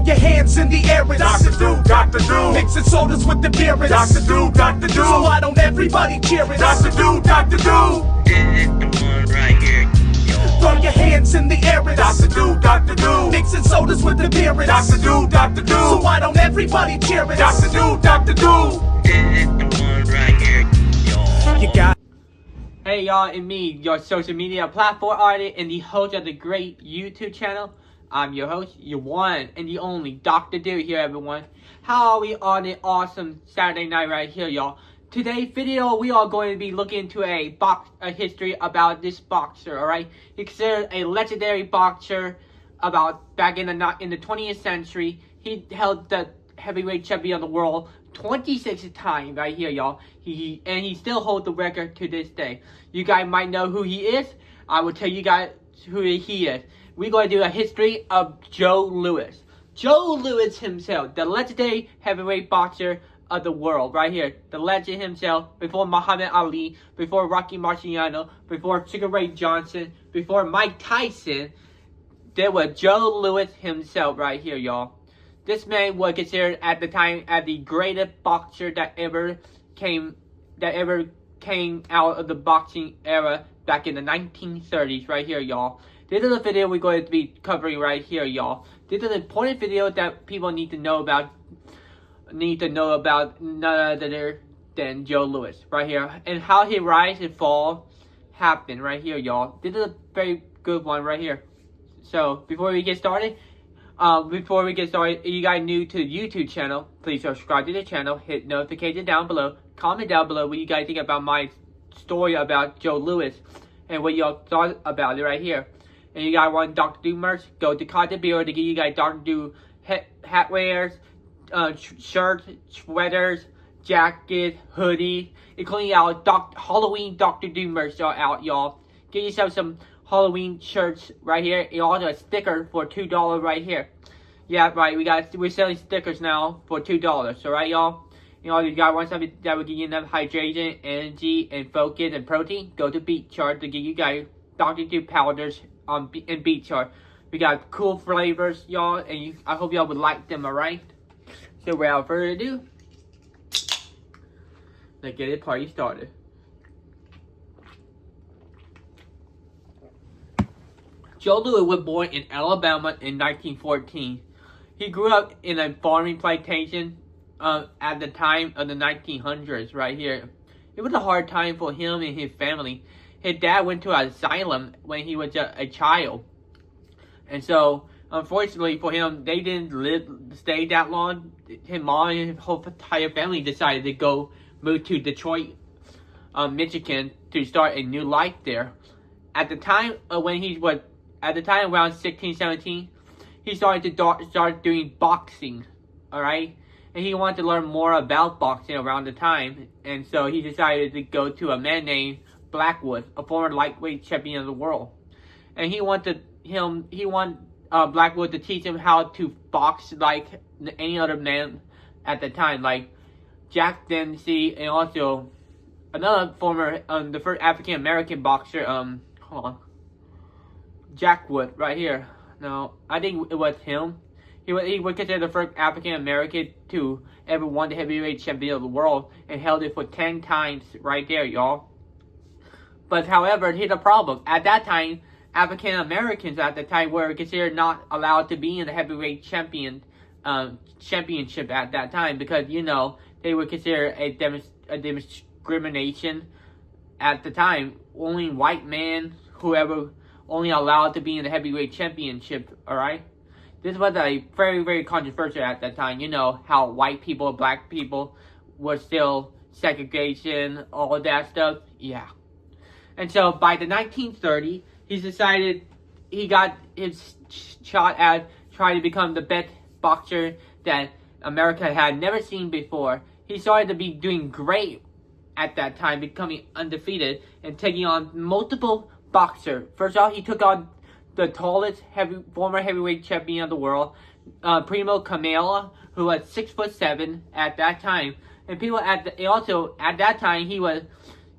your hands in the air, it's Dr. Do, Dr. Do. mixing sodas with the beer, it's Dr. Do, Dr. Do. so why don't everybody cheer it? Dr. Do, Dr. Do. This is the one right here, y'all. Throw your hands in the air, it's Dr. Do, Dr. Do. mixing sodas with the beer, it's Dr. Do, Dr. Do. so why don't everybody cheer it? Dr. Do, Dr. Do. This is the one right here, y'all. You got Hey y'all, and me, your social media platform artist and the host of the great YouTube channel. I'm your host, your one and the only Dr. Do here, everyone. How are we on an awesome Saturday night right here, y'all? Today's video, we are going to be looking into a history about this boxer, alright? He's considered a legendary boxer about back in the 20th century. He held the heavyweight champion of the world 26 times right here, y'all. He still holds the record to this day. You guys might know who he is. I will tell you guys who he is. We're going to do a history of Joe Louis. Joe Louis himself, the legendary heavyweight boxer of the world, right here. The legend himself, before Muhammad Ali, before Rocky Marciano, before Sugar Ray Johnson, before Mike Tyson. There was Joe Louis himself right here, y'all. This man was considered at the time as the greatest boxer that ever came out of the boxing era back in the 1930s right here, y'all. This is a video we're going to be covering right here, y'all. This is an important video that people need to know about none other than Joe Louis right here, and how his rise and fall happened right here, y'all. This is a very good one right here. So before we get started, if you guys new to the YouTube channel, please subscribe to the channel, hit notification down below, comment down below what you guys think about my story about Joe Louis, and what y'all thought about it right here. And you guys want Dr. Do merch, go to Cotton Bureau to get you guys Dr. Do hat wears, shirts, sweaters, jackets, hoodies, including our Halloween Dr. Do merch out, y'all. Get yourself some Halloween shirts right here, and also a sticker for $2 right here. Yeah, right, we're selling stickers now for $2. Alright, y'all? You know, you guys want something that will give you enough hydration, energy, and focus and protein? Go to Beet Chart to get you guys Dr. Do powders in Beet Chart. We got cool flavors, y'all, and I hope y'all would like them, alright? So without further ado, let's get the party started. Joe Louis was born in Alabama in 1914. He grew up in a farming plantation at the time of the 1900s right here. It was a hard time for him and his family. His dad went to an asylum when he was a child. And so, unfortunately for him, they didn't stay that long. His mom and his whole entire family decided to move to Detroit, Michigan, to start a new life there. At the time around 16, 17, he started to start doing boxing, alright? And he wanted to learn more about boxing around the time. And so he decided to go to a man named Blackwood, a former lightweight champion of the world. And he wanted Blackwood to teach him how to box like any other man at the time, like Jack Dempsey, and also another former, the first African American boxer, hold on, Jack Wood, right here. No, I think it was him. He was considered the first African American to ever won the heavyweight champion of the world, and held it for 10 times right there, y'all. But however, here's the problem. At that time, African Americans at the time were considered not allowed to be in the heavyweight championship at that time, because, you know, they were considered a discrimination at the time. Only white men, whoever, only allowed to be in the heavyweight championship, alright? This was a very, very controversial at that time. You know, how white people, black people were still segregation, all that stuff. Yeah. And so by the 1930s, he decided he got his shot at trying to become the best boxer that America had never seen before. He started to be doing great at that time, becoming undefeated and taking on multiple boxers. First off, he took on the tallest former heavyweight champion of the world, Primo Carnera, who was 6'7" at that time. And people at that time he was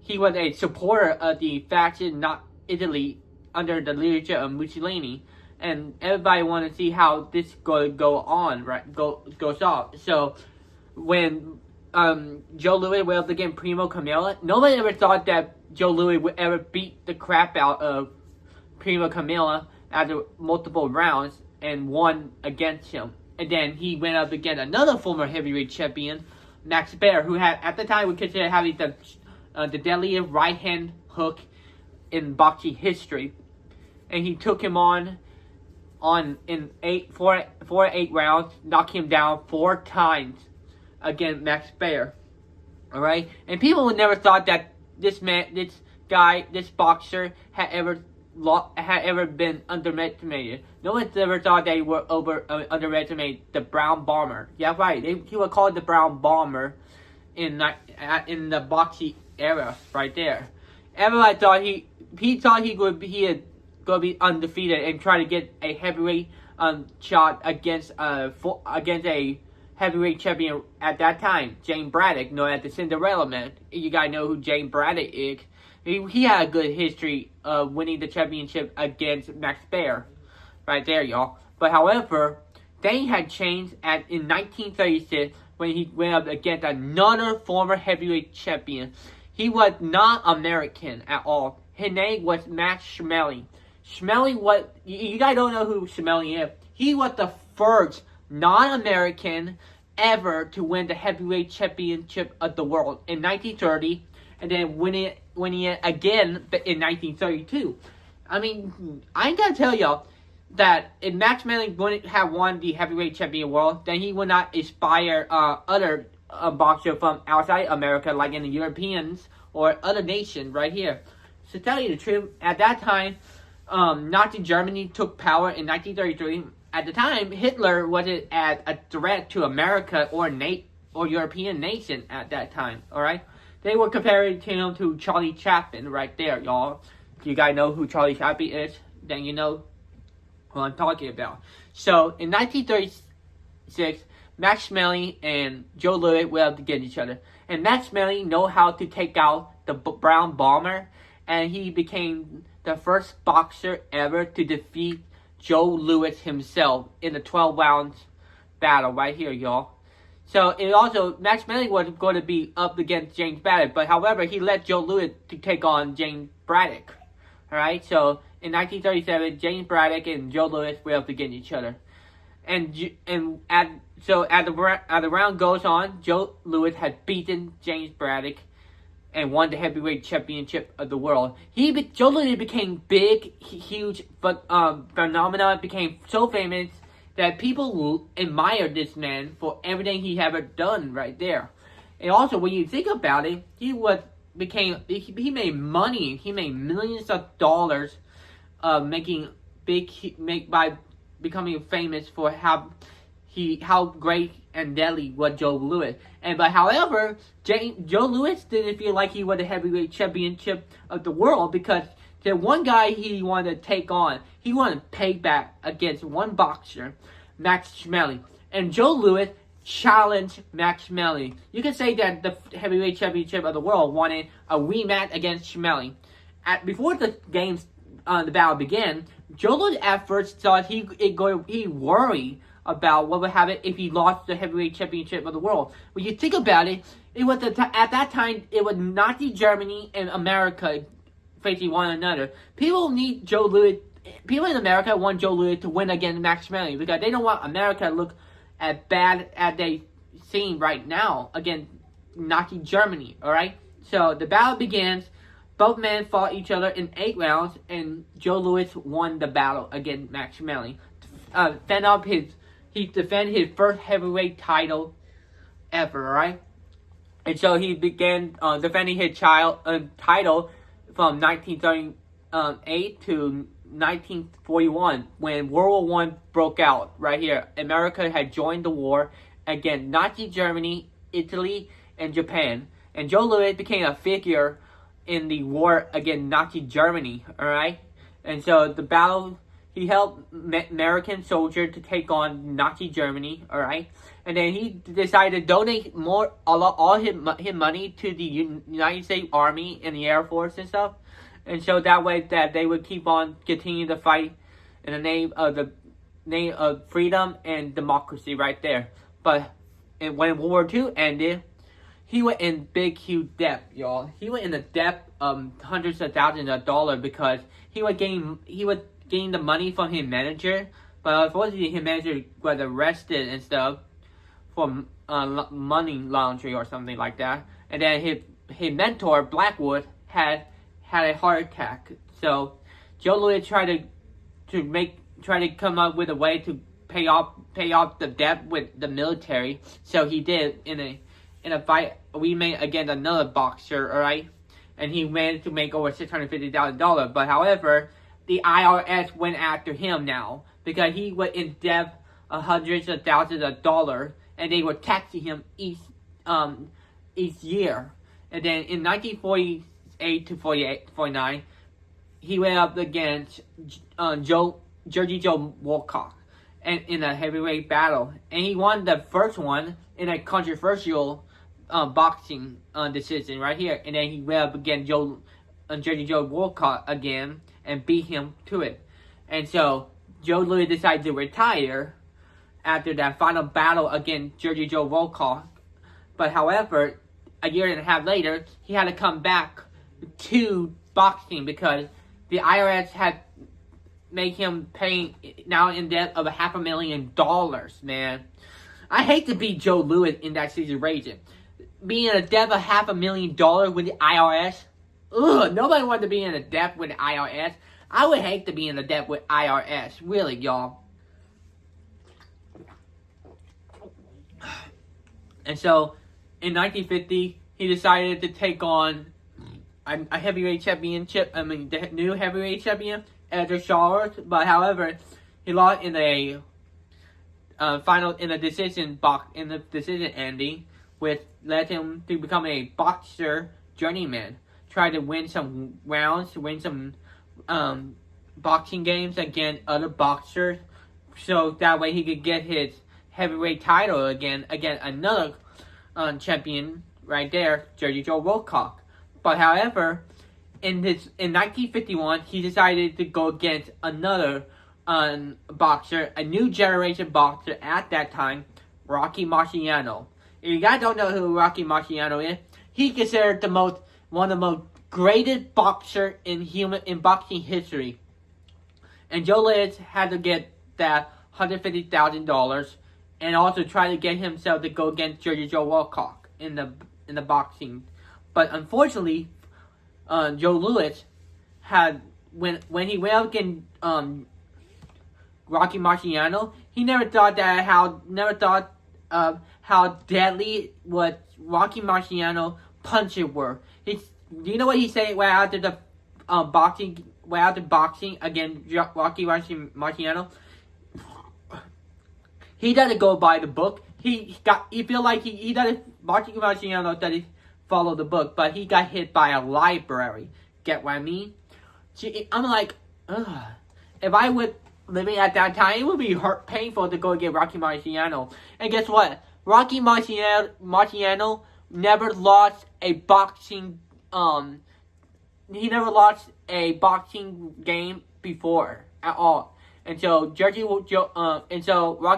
a supporter of the faction Italy under the leadership of Mussolini. and everybody want to see how this go on, right? Goes off. So when Joe Louis went up against Primo Carmella, nobody ever thought that Joe Louis would ever beat the crap out of Primo Carmella after multiple rounds and won against him. And then he went up against another former heavyweight champion, Max Baer, who had at the time was considered having the deadliest right hand hook in boxing history, and he took him on in 8 rounds, knocked him down 4 times against Max Baer. All right, and people would never thought that this boxer had ever been underestimated. No one's ever thought they were underestimated the Brown Bomber. Yeah, right. He was called the Brown Bomber in the boxing era, right there. Everybody thought he thought he would be undefeated and try to get a heavyweight shot against a heavyweight champion at that time, James Braddock, known as the Cinderella Man. You guys know who James Braddock is. He had a good history of winning the championship against Max Baer. Right there, y'all. But however, things had changed in 1936 when he went up against another former heavyweight champion. He was not American at all. His name was Max Schmeling. Schmeling was, you guys don't know who Schmeling is. He was the first non-American ever to win the heavyweight championship of the world in 1930, and then winning it again in 1932. I mean, I ain't gotta tell y'all that if Max Schmeling wouldn't have won the heavyweight champion world, then he would not inspire other boxers from outside America, like in the Europeans or other nations right here. So tell you the truth, at that time, Nazi Germany took power in 1933. At the time, Hitler wasn't as a threat to America or European nation at that time. All right, they were comparing him to Charlie Chaplin right there, y'all. If you guys know who Charlie Chaplin is, then you know who I'm talking about. So in 1936, Max Schmeling and Joe Louis went up against each other, and Max Schmeling know how to take out the Brown Bomber, and he became the first boxer ever to defeat Joe Louis himself in a 12-round battle right here, y'all. So, it also, Max Schmeling was going to be up against James Braddock, but however, he let Joe Louis to take on James Braddock. Alright, so in 1937, James Braddock and Joe Louis were up against each other. As the round goes on, Joe Louis had beaten James Braddock and won the heavyweight championship of the world. Joe Louis became big, huge, but phenomenon, became so famous that people admired this man for everything he ever done right there. And also, when you think about it, he made money. He made millions of dollars, by becoming famous for how great and deadly was Joe Louis. However, Joe Louis didn't feel like he won the heavyweight championship of the world because the one guy he wanted to take on, he wanted to pay back against one boxer, Max Schmeling. And Joe Louis challenged Max Schmeling. You can say that the heavyweight championship of the world wanted a rematch against Schmeling. Before the battle began, Joe Louis at first thought he worried about what would happen if he lost the heavyweight championship of the world. When you think about it, at that time it was Nazi Germany and America facing one another. People in America want Joe Louis to win against Max Schmeling because they don't want America to look as bad as they seem right now against Nazi Germany. All right, so the battle begins. Both men fought each other in 8 rounds, and Joe Louis won the battle against Max Schmeling. He defended his first heavyweight title ever, right? And so he began defending his title from 1938 to 1941 when World War I broke out, right here. America had joined the war against Nazi Germany, Italy, and Japan. And Joe Louis became a figure in the war against Nazi Germany, alright? And so the battle, he helped American soldiers to take on Nazi Germany, alright? And then he decided to donate all his money to the United States Army and the Air Force and stuff. And so that way that they would continue to fight in the name of freedom and democracy right there. But when World War II ended, he went in big, huge debt, y'all. He went in the debt of hundreds of thousands of dollars because he was getting the money from his manager, but unfortunately his manager was arrested and stuff for money laundering or something like that. And then his mentor Blackwood had a heart attack. So Joe Louis tried to come up with a way to pay off the debt with the military. So he did in a fight we made against another boxer, alright? And he managed to make over $650,000. But however, the IRS went after him now because he was in debt of hundreds of thousands of dollars, and they were taxing him each year. And then in 1948 to 49, he went up against Georgie Joe Wolcott and in a heavyweight battle, and he won the first one in a controversial boxing decision right here. And then he went up against Georgie Joe Wolcott again and beat him to it. And so Joe Louis decided to retire after that final battle against Georgie Joe Wolcott. But however, a year and a half later, he had to come back to boxing because the IRS had made him pay now in debt of $500,000, man. I hate to be Joe Louis in that situation. Being in a debt of $500,000 with the IRS. Ugh, nobody wants to be in a debt with the IRS. I would hate to be in a debt with IRS. Really, y'all. And so, in 1950, he decided to take on a heavyweight championship. I mean, the new heavyweight champion, Edgar Charles. But however, he lost in a decision ending, which led him to become a boxer journeyman. Tried to win some rounds, win some boxing games against other boxers, so that way he could get his heavyweight title again against another champion right there, Georgie Joe Wolcott. But however, in 1951, he decided to go against another boxer, a new generation boxer at that time, Rocky Marciano. If you guys don't know who Rocky Marciano is, he's considered one of the most greatest boxer in boxing history. And Joe Louis had to get that $150,000 and also try to get himself to go against Georgie Joe Wolcott in the boxing. But unfortunately, Joe Louis had when he went up against Rocky Marciano, he never thought of how deadly what Rocky Marciano punches were. Do you know what he said right after the boxing against Rocky Marciano? He doesn't go by the book. He feel like he doesn't. Rocky Marciano doesn't follow the book, but he got hit by a library. Get what I mean? I'm like, ugh. If I would living at that time, it would be painful to go against Rocky Marciano. And guess what? Rocky Marciano never lost a boxing. He never lost a boxing game before at all. And so Rocky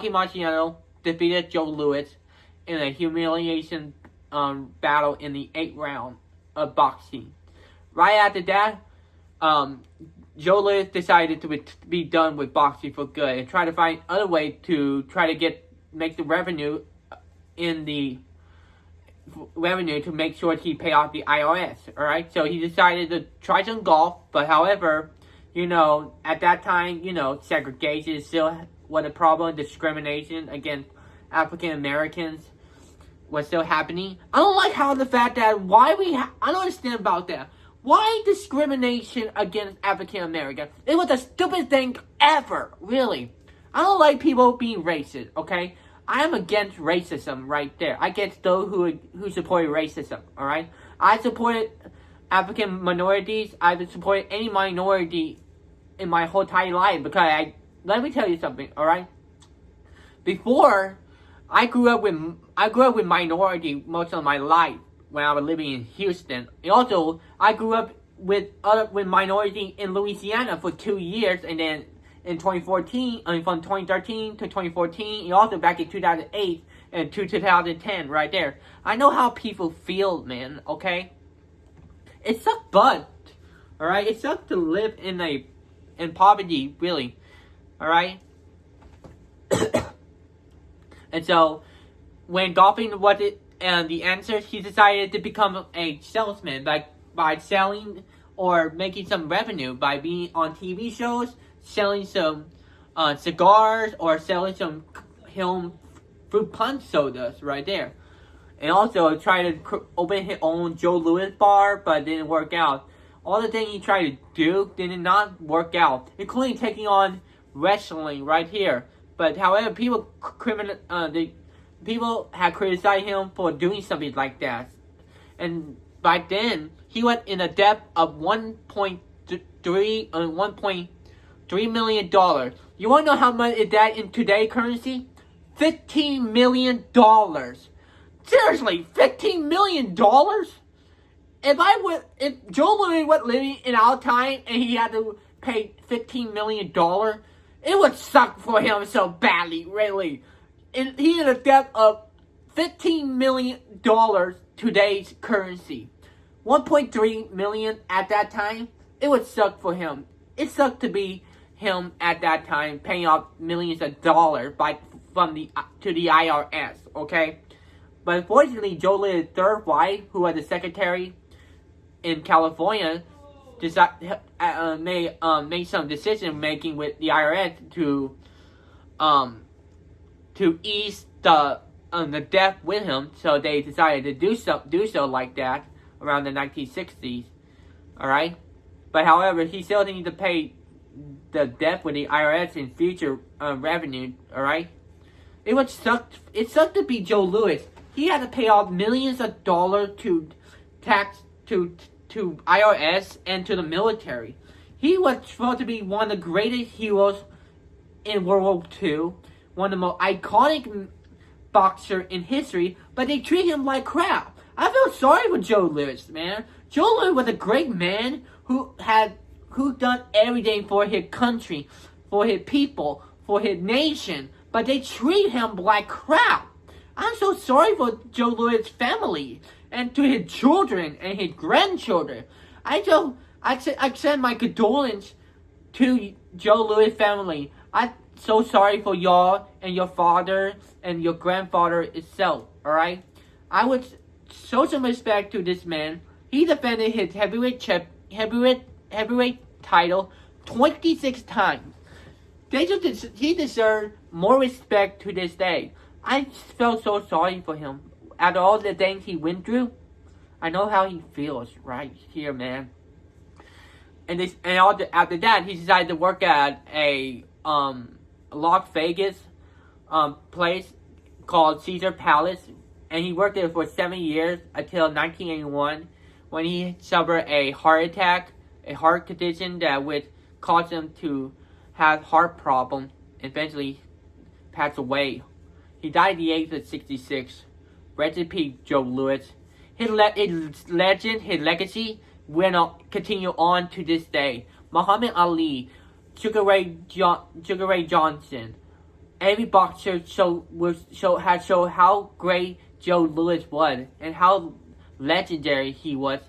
Marciano defeated Joe Louis in a humiliation battle in the 8th round of boxing. Right after that, Joe Louis decided to be done with boxing for good and try to find other way to try to make the revenue to make sure he pay off the IRS. Alright, so he decided to try some golf, but however, at that time, segregation still was a problem. Discrimination against African Americans was still happening. I don't like how the fact that I don't understand about that. Why discrimination against African Americans? It was the stupidest thing ever, really. I don't like people being racist, okay? I am against racism right there. I against those who support racism, alright? I support African minorities. I've supported any minority in my whole entire life because let me tell you something, alright? Before, I grew up with minority most of my life when I was living in Houston. And also, I grew up with minority in Louisiana for 2 years, and then in 2014, from 2013 to 2014, and also back in 2008 and to 2010, right there. I know how people feel, man, okay? It sucks, but, alright? It sucks to live in poverty, really, alright? And so, when golfing was the answer, he decided to become a salesman by selling or making some revenue by being on TV shows, selling some cigars, or selling some fruit punch sodas right there. And also tried to open his own Joe Louis bar, but it didn't work out. All the things he tried to do did not work out, including taking on wrestling right here. But however, people had criticized him for doing something like that. And by then, he went in a debt of $1.3 million. You want to know how much is that in today's currency? $15 million. Seriously, $15 million? If Joe Louis was living in our time and he had to pay $15 million, it would suck for him so badly, really. And he had a debt of $15 million today's currency. 1.3 million at that time. It would suck for him. It sucked to be him at that time, paying off millions of dollars to the IRS. Okay, but unfortunately, Joe Louis' third wife, who was the secretary in California, made some decision making with the IRS to ease the debt with him. So they decided to do so like that around the 1960s. All right, but however, he still needs to pay the debt with the IRS in future revenue. All right, it sucked to be Joe Louis. He had to pay off millions of dollars to IRS and to the military. He was supposed to be one of the greatest heroes in World War II, one of the most iconic boxer in history, but they treat him like crap. I feel sorry for Joe Louis, man. Joe Louis was a great man who done everything for his country, for his people, for his nation, but they treat him like crap. I'm so sorry for Joe Louis' family and to his children and his grandchildren. I send my condolences to Joe Louis' family. I'm so sorry for y'all and your father and your grandfather itself. All right, I would show some respect to this man. He defended his heavyweight title 26 times. He deserved more respect to this day. I felt so sorry for him. After all the things he went through, I know how he feels right here, man. After that, he decided to work at a Las Vegas place called Caesar Palace, and he worked there for 7 years until 1981, when he suffered a heart attack, a heart condition that would cause him to have heart problems, and eventually pass away. He died at the age of 66. Rest in peace, Joe Louis. His legacy will continue on to this day. Muhammad Ali, Sugar Ray Johnson, every boxer has showed how great Joe Louis was and how legendary he was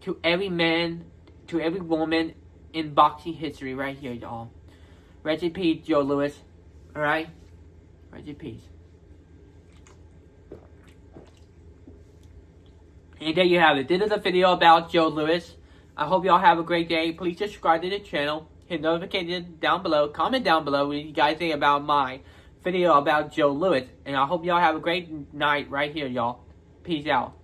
to every man, to every woman in boxing history right here, y'all. Rest in peace, Joe Louis. Alright? Rest in peace. And there you have it. This is a video about Joe Louis. I hope y'all have a great day. Please subscribe to the channel. Hit notifications down below. Comment down below what you guys think about my video about Joe Louis. And I hope y'all have a great night right here, y'all. Peace out.